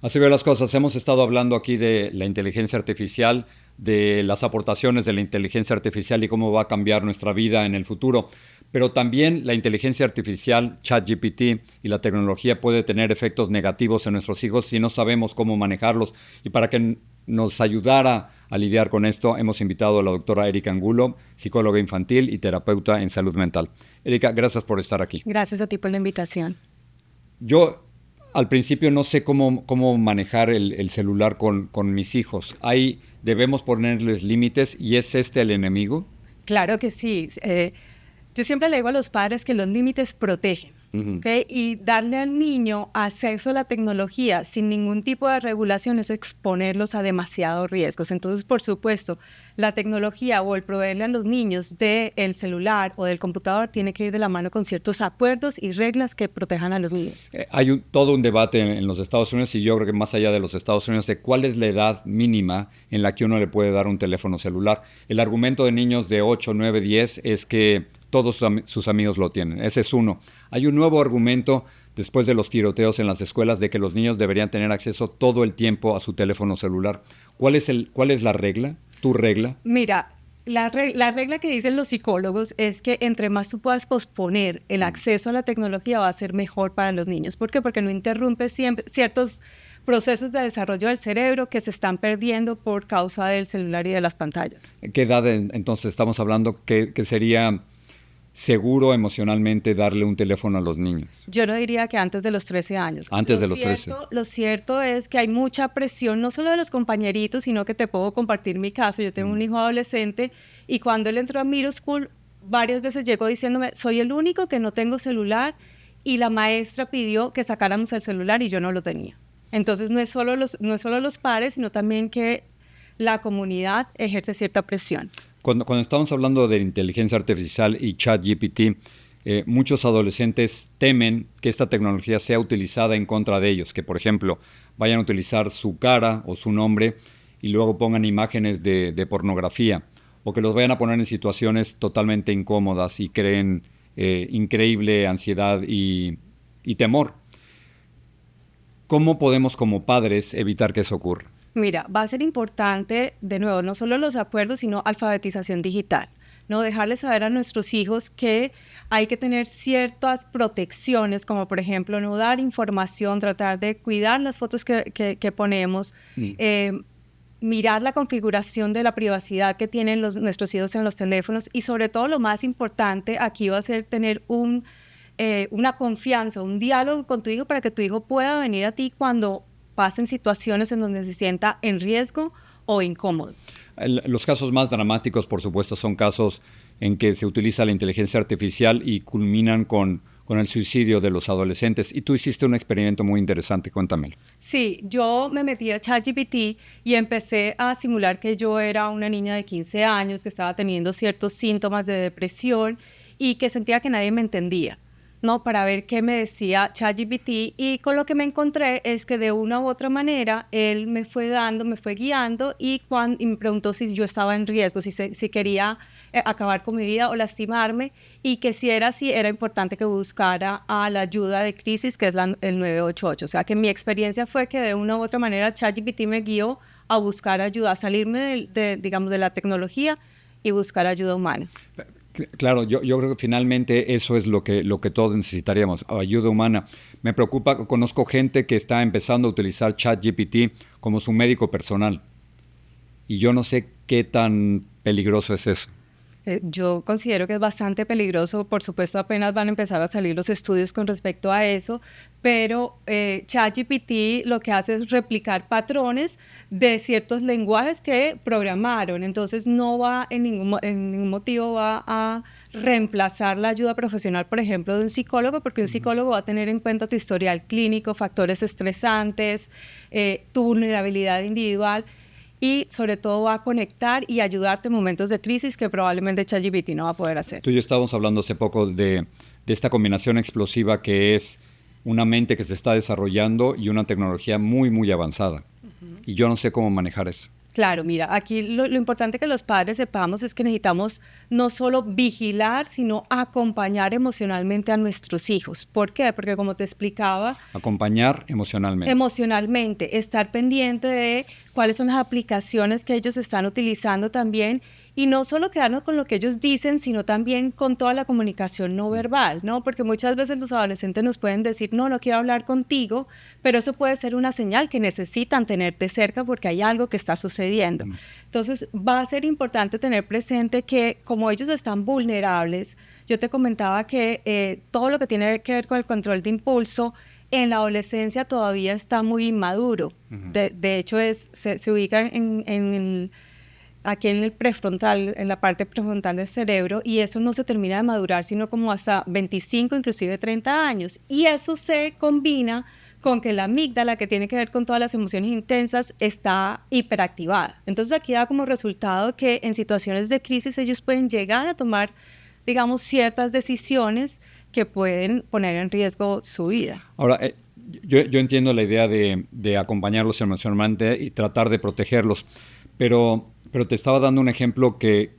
Así veo las cosas. Hemos estado hablando aquí de la inteligencia artificial, de las aportaciones de la inteligencia artificial y cómo va a cambiar nuestra vida en el futuro. Pero también la inteligencia artificial, ChatGPT y la tecnología puede tener efectos negativos en nuestros hijos si no sabemos cómo manejarlos. Y para que nos ayudara a lidiar con esto, hemos invitado a la doctora Erika Angulo, psicóloga infantil y terapeuta en salud mental. Erika, gracias por estar aquí. Gracias a ti por la invitación. Yo al principio no sé cómo manejar el celular con mis hijos. Debemos ponerles límites y ¿es este el enemigo? Claro que sí. Yo siempre le digo a los padres que los límites protegen. Uh-huh. ¿Okay? Y darle al niño acceso a la tecnología sin ningún tipo de regulación es exponerlos a demasiados riesgos. Entonces, por supuesto, la tecnología o el proveerle a los niños del celular o del computador tiene que ir de la mano con ciertos acuerdos y reglas que protejan a los niños. Hay todo un debate en los Estados Unidos y yo creo que más allá de los Estados Unidos de cuál es la edad mínima en la que uno le puede dar un teléfono celular. El argumento de niños de 8, 9, 10 es que todos sus amigos lo tienen. Ese es uno. Hay un nuevo argumento después de los tiroteos en las escuelas de que los niños deberían tener acceso todo el tiempo a su teléfono celular. ¿Cuál es la regla? ¿Tu regla? Mira, la regla que dicen los psicólogos es que entre más tú puedas posponer el acceso a la tecnología va a ser mejor para los niños. ¿Por qué? Porque no interrumpe ciertos procesos de desarrollo del cerebro que se están perdiendo por causa del celular y de las pantallas. ¿Qué edad entonces estamos hablando que sería seguro emocionalmente darle un teléfono a los niños? Yo no diría que antes de los 13 años. Antes de los 13. Lo cierto es que hay mucha presión, no solo de los compañeritos, sino que te puedo compartir mi caso. Yo tengo un hijo adolescente y cuando él entró a middle school, varias veces llegó diciéndome, soy el único que no tengo celular y la maestra pidió que sacáramos el celular y yo no lo tenía. Entonces no es solo los padres, sino también que la comunidad ejerce cierta presión. Cuando estamos hablando de inteligencia artificial y ChatGPT, muchos adolescentes temen que esta tecnología sea utilizada en contra de ellos, que por ejemplo vayan a utilizar su cara o su nombre y luego pongan imágenes de pornografía, o que los vayan a poner en situaciones totalmente incómodas y creen increíble ansiedad y temor. ¿Cómo podemos como padres evitar que eso ocurra? Mira, va a ser importante, de nuevo, no solo los acuerdos, sino alfabetización digital, ¿no? Dejarles saber a nuestros hijos que hay que tener ciertas protecciones, como por ejemplo no dar información, tratar de cuidar las fotos que ponemos, mirar la configuración de la privacidad que tienen nuestros hijos en los teléfonos y sobre todo lo más importante aquí va a ser tener una confianza, un diálogo con tu hijo para que tu hijo pueda venir a ti cuando pasen situaciones en donde se sienta en riesgo o incómodo. Los casos más dramáticos, por supuesto, son casos en que se utiliza la inteligencia artificial y culminan con el suicidio de los adolescentes. Y tú hiciste un experimento muy interesante, cuéntamelo. Sí, yo me metí a ChatGPT y empecé a simular que yo era una niña de 15 años que estaba teniendo ciertos síntomas de depresión y que sentía que nadie me entendía, ¿no? Para ver qué me decía ChatGPT y con lo que me encontré es que de una u otra manera él me fue guiando y me preguntó si yo estaba en riesgo, si quería acabar con mi vida o lastimarme y que si era así era importante que buscara a la ayuda de crisis que es el 988. O sea que mi experiencia fue que de una u otra manera ChatGPT me guió a buscar ayuda, a salirme digamos, de la tecnología y buscar ayuda humana. Claro, yo creo que finalmente eso es lo que todos necesitaríamos, ayuda humana. Me preocupa, conozco gente que está empezando a utilizar ChatGPT como su médico personal y yo no sé qué tan peligroso es eso. Yo considero que es bastante peligroso, por supuesto apenas van a empezar a salir los estudios con respecto a eso, pero ChatGPT lo que hace es replicar patrones de ciertos lenguajes que programaron, entonces no va en ningún motivo va a reemplazar la ayuda profesional, por ejemplo, de un psicólogo, porque un psicólogo va a tener en cuenta tu historial clínico, factores estresantes, tu vulnerabilidad individual, y sobre todo va a conectar y ayudarte en momentos de crisis que probablemente ChatGPT no va a poder hacer. Tú y yo estábamos hablando hace poco de esta combinación explosiva que es una mente que se está desarrollando y una tecnología muy, muy avanzada. Y yo no sé cómo manejar eso. Claro, mira, aquí lo importante que los padres sepamos es que necesitamos no solo vigilar, sino acompañar emocionalmente a nuestros hijos. ¿Por qué? Porque como te explicaba, Acompañar emocionalmente. emocionalmente, estar pendiente de cuáles son las aplicaciones que ellos están utilizando también y no solo quedarnos con lo que ellos dicen, sino también con toda la comunicación no verbal, ¿no? Porque muchas veces los adolescentes nos pueden decir, no, no quiero hablar contigo, pero eso puede ser una señal que necesitan tenerte cerca porque hay algo que está sucediendo. Entonces, va a ser importante tener presente que como ellos están vulnerables, yo te comentaba que todo lo que tiene que ver con el control de impulso, en la adolescencia todavía está muy inmaduro. De hecho, se ubica aquí en el prefrontal, en la parte prefrontal del cerebro, y eso no se termina de madurar, sino como hasta 25, inclusive 30 años. Y eso se combina con que la amígdala, que tiene que ver con todas las emociones intensas, está hiperactivada. Entonces aquí da como resultado que en situaciones de crisis ellos pueden llegar a tomar, digamos, ciertas decisiones que pueden poner en riesgo su vida. Ahora, yo entiendo la idea de acompañarlos emocionalmente y tratar de protegerlos, pero te estaba dando un ejemplo que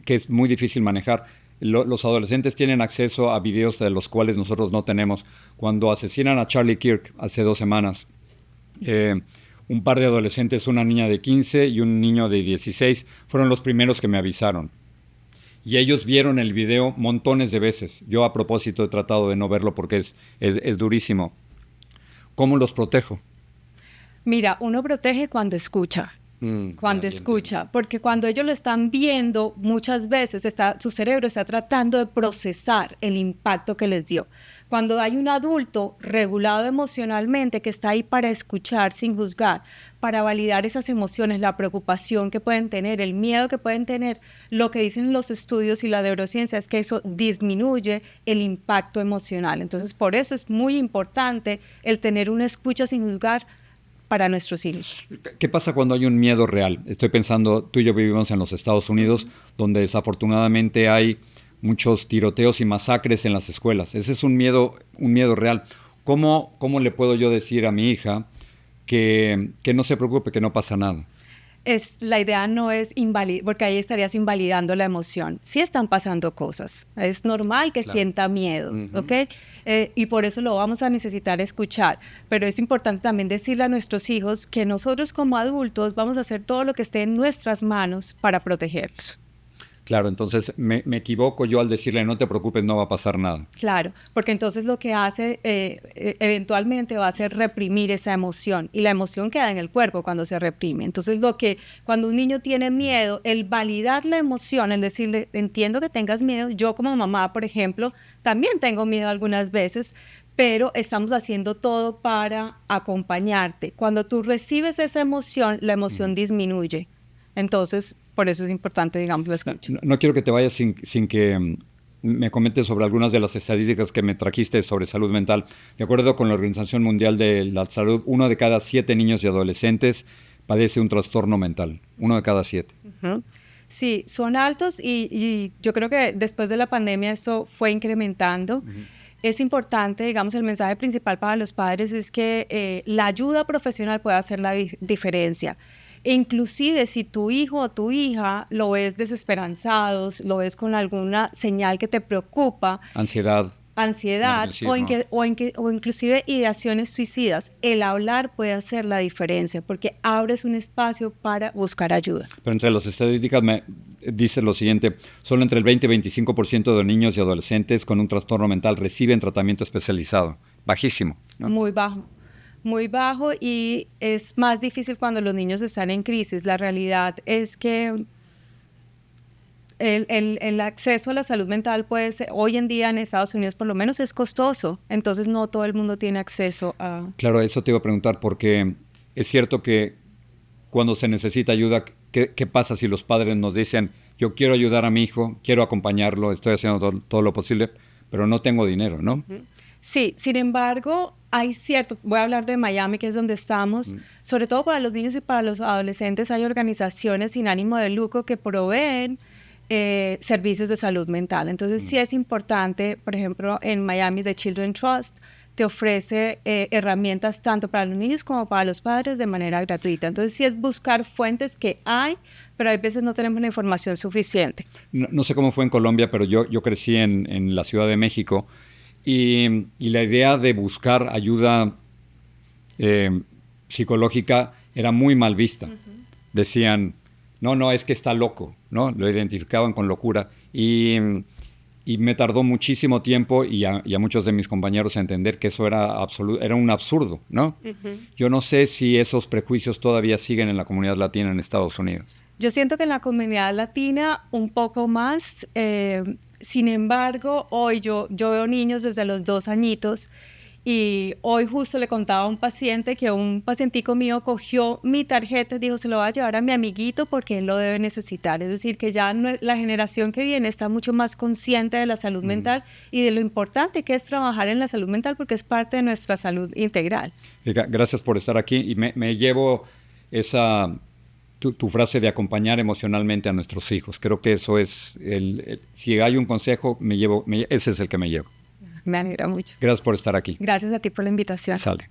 es muy difícil manejar. Los adolescentes tienen acceso a videos de los cuales nosotros no tenemos. Cuando asesinan a Charlie Kirk hace 2 semanas, un par de adolescentes, una niña de 15 y un niño de 16, fueron los primeros que me avisaron. Y ellos vieron el video montones de veces. Yo a propósito he tratado de no verlo porque es durísimo. ¿Cómo los protejo? Mira, uno protege cuando escucha. Cuando escucha, porque cuando ellos lo están viendo, muchas veces su cerebro está tratando de procesar el impacto que les dio. Cuando hay un adulto regulado emocionalmente que está ahí para escuchar sin juzgar, para validar esas emociones, la preocupación que pueden tener, el miedo que pueden tener, lo que dicen los estudios y la neurociencia es que eso disminuye el impacto emocional. Entonces, por eso es muy importante el tener una escucha sin juzgar para nuestros hijos. ¿Qué pasa cuando hay un miedo real? Estoy pensando, tú y yo vivimos en los Estados Unidos, donde desafortunadamente hay muchos tiroteos y masacres en las escuelas. Ese es un miedo real. ¿Cómo le puedo yo decir a mi hija que no se preocupe, que no pasa nada? La idea no es invalidar, porque ahí estarías invalidando la emoción. Sí están pasando cosas, es normal que sienta miedo, ¿ok? Y por eso lo vamos a necesitar escuchar, pero es importante también decirle a nuestros hijos que nosotros como adultos vamos a hacer todo lo que esté en nuestras manos para protegerlos. Claro, entonces me equivoco yo al decirle no te preocupes, no va a pasar nada. Claro, porque entonces lo que hace eventualmente va a ser reprimir esa emoción y la emoción queda en el cuerpo cuando se reprime. Entonces cuando un niño tiene miedo, el validar la emoción, el decirle entiendo que tengas miedo, yo como mamá, por ejemplo, también tengo miedo algunas veces, pero estamos haciendo todo para acompañarte. Cuando tú recibes esa emoción, la emoción disminuye. Entonces, por eso es importante, digamos, la escucha. No quiero que te vayas sin que me comentes sobre algunas de las estadísticas que me trajiste sobre salud mental. De acuerdo con la Organización Mundial de la Salud, 1 de cada 7 niños y adolescentes padece un trastorno mental. 1 de cada 7. Sí, son altos y yo creo que después de la pandemia esto fue incrementando. Es importante, digamos, el mensaje principal para los padres es que la ayuda profesional puede hacer la diferencia. Inclusive si tu hijo o tu hija lo ves desesperanzados, lo ves con alguna señal que te preocupa, ansiedad o inclusive ideaciones suicidas, el hablar puede hacer la diferencia porque abres un espacio para buscar ayuda. Pero entre las estadísticas me dice lo siguiente, solo entre el 20 y 25% de niños y adolescentes con un trastorno mental reciben tratamiento especializado. Bajísimo, ¿no? Muy bajo y es más difícil cuando los niños están en crisis. La realidad es que el acceso a la salud mental puede ser, hoy en día en Estados Unidos por lo menos es costoso, entonces no todo el mundo tiene acceso a... Claro, eso te iba a preguntar porque es cierto que cuando se necesita ayuda, ¿qué pasa si los padres nos dicen yo quiero ayudar a mi hijo, quiero acompañarlo, estoy haciendo todo lo posible, pero no tengo dinero, ¿no? Sí, sin embargo, voy a hablar de Miami, que es donde estamos, sobre todo para los niños y para los adolescentes, hay organizaciones sin ánimo de lucro que proveen servicios de salud mental. Entonces sí es importante, por ejemplo, en Miami, The Children Trust te ofrece herramientas tanto para los niños como para los padres de manera gratuita. Entonces sí es buscar fuentes que hay, pero a veces no tenemos la información suficiente. No sé cómo fue en Colombia, pero yo crecí en la Ciudad de México y la idea de buscar ayuda psicológica era muy mal vista. Decían, no, es que está loco, ¿no? Lo identificaban con locura y me tardó muchísimo tiempo y a muchos de mis compañeros a entender que eso era un absurdo, ¿no? Yo no sé si esos prejuicios todavía siguen en la comunidad latina en Estados Unidos. Yo siento que en la comunidad latina un poco más, sin embargo, hoy yo veo niños desde los 2 añitos y hoy justo le contaba a un paciente que un pacientico mío cogió mi tarjeta y dijo, se lo voy a llevar a mi amiguito porque él lo debe necesitar. Es decir, que ya la generación que viene está mucho más consciente de la salud mental y de lo importante que es trabajar en la salud mental porque es parte de nuestra salud integral. Gracias por estar aquí y me llevo tu frase de acompañar emocionalmente a nuestros hijos. Creo que eso es, si hay un consejo, ese es el que me llevo. Me alegra mucho. Gracias por estar aquí. Gracias a ti por la invitación. Sale.